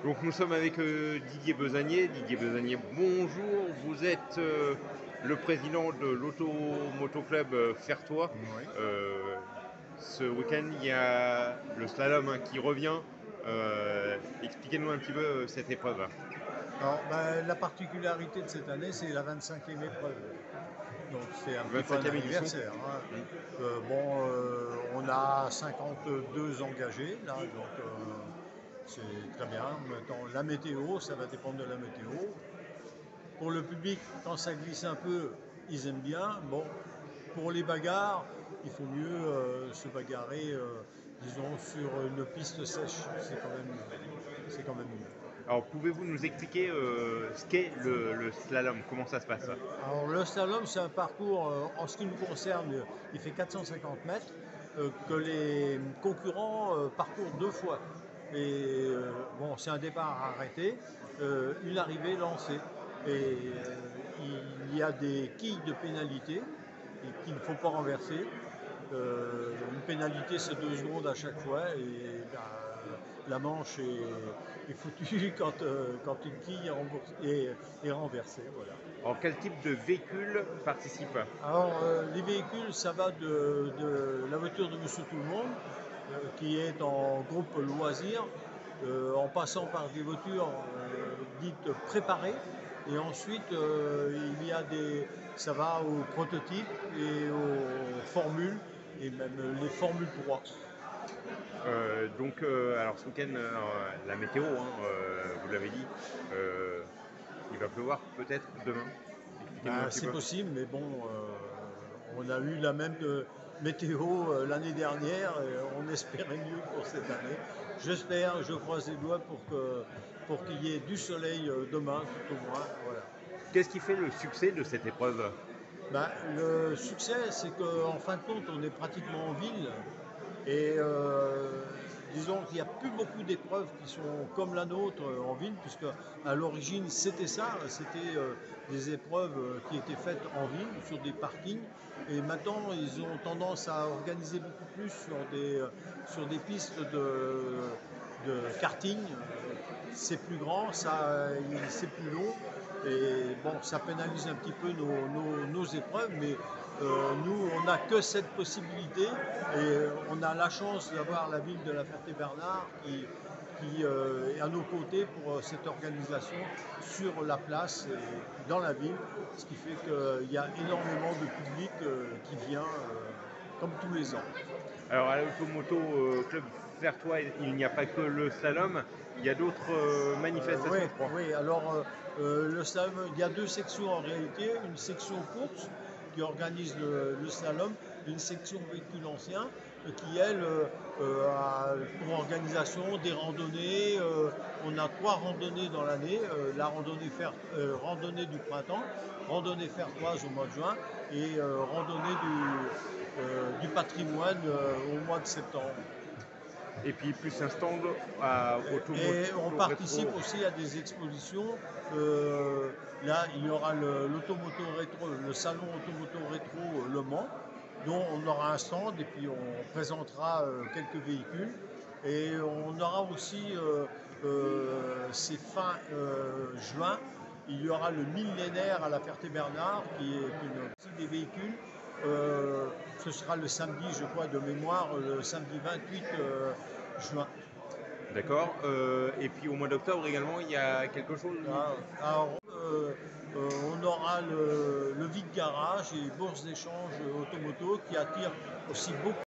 Donc nous sommes avec Didier Besanier. Didier Besanier, bonjour. Vous êtes le président de l'Automoto Club Fertois. Oui. Euh, Ce week-end, il y a le slalom qui revient. Expliquez-nous un petit peu cette épreuve. Alors, la particularité de cette année, c'est la 25e épreuve. Donc, c'est un petit peu un 25e édition. anniversaire, hein. On a 52 engagés, là, donc c'est très bien. Maintenant, la météo, ça va dépendre de la météo. Pour le public, quand ça glisse un peu, ils aiment bien. Bon, pour les bagarres, il faut mieux se bagarrer, disons, sur une piste sèche. C'est quand même mieux. Alors pouvez-vous nous expliquer ce qu'est le slalom? Comment ça se passe? Alors le slalom, c'est un parcours, en ce qui nous concerne, il fait 450 mètres, que les concurrents parcourent deux fois. Et bon, c'est un départ arrêté, une arrivée lancée. Et il y a des quilles de pénalité qu'il ne faut pas renverser. Une pénalité, c'est 2 secondes à chaque fois. Et la manche est foutue quand une quille est renversée. Voilà. Alors quel type de véhicule participe? Alors, les véhicules, ça va de la voiture de Monsieur Tout-le-Monde, qui est en groupe loisir, en passant par des voitures dites préparées. Et ensuite, ça va aux prototypes et aux formules, et même les formules 3. Alors ce week-end, la météo, vous l'avez dit, euh, il va pleuvoir peut-être demain. Expliquez-nous un petit C'est peu. possible, mais bon, on a eu la même météo l'année dernière, et on espérait mieux pour cette année. J'espère, je croise les doigts pour qu'il y ait du soleil demain, tout au moins. Voilà. Qu'est-ce qui fait le succès de cette épreuve? Le succès, c'est qu'en fin de compte, on est pratiquement en ville. Et disons qu'il n'y a plus beaucoup d'épreuves qui sont comme la nôtre en ville, puisque à l'origine c'était ça, c'était des épreuves qui étaient faites en ville, sur des parkings. Et maintenant, ils ont tendance à organiser beaucoup plus sur des pistes de karting. C'est plus grand, c'est plus long. Et bon, ça pénalise un petit peu nos épreuves, mais nous, on n'a que cette possibilité et on a la chance d'avoir la ville de La Ferté-Bernard qui est à nos côtés pour cette organisation sur la place et dans la ville, ce qui fait qu'il y a énormément de public qui vient comme tous les ans. Alors à l'Automoto Club Fertois, il n'y a pas que le slalom, il y a d'autres Oui, manifestations, je crois. oui, alors le slalom, il y a deux sections en réalité, une section course qui organise le slalom, une section véhicule ancien qui, elle, a pour organisation des randonnées. On a 3 randonnées dans l'année, la randonnée du printemps, randonnée fertoise au mois de juin et randonnée du patrimoine au mois de septembre. Et puis plus un stand à Et on Automoto participe Rétro. aussi à des expositions. Là, il y aura l'Automoto Rétro, le salon Automoto Rétro Le Mans, dont on aura un stand et puis on présentera quelques véhicules. Et on aura aussi, c'est fin juin, il y aura le millénaire à la Ferté-Bernard, qui est aussi des véhicules. Ce sera le samedi, je crois, de mémoire, le samedi 28 juin. D'accord. Et puis au mois d'octobre également, il y a quelque chose. Alors, on aura le vide garage et bourse d'échange automoto qui attire aussi beaucoup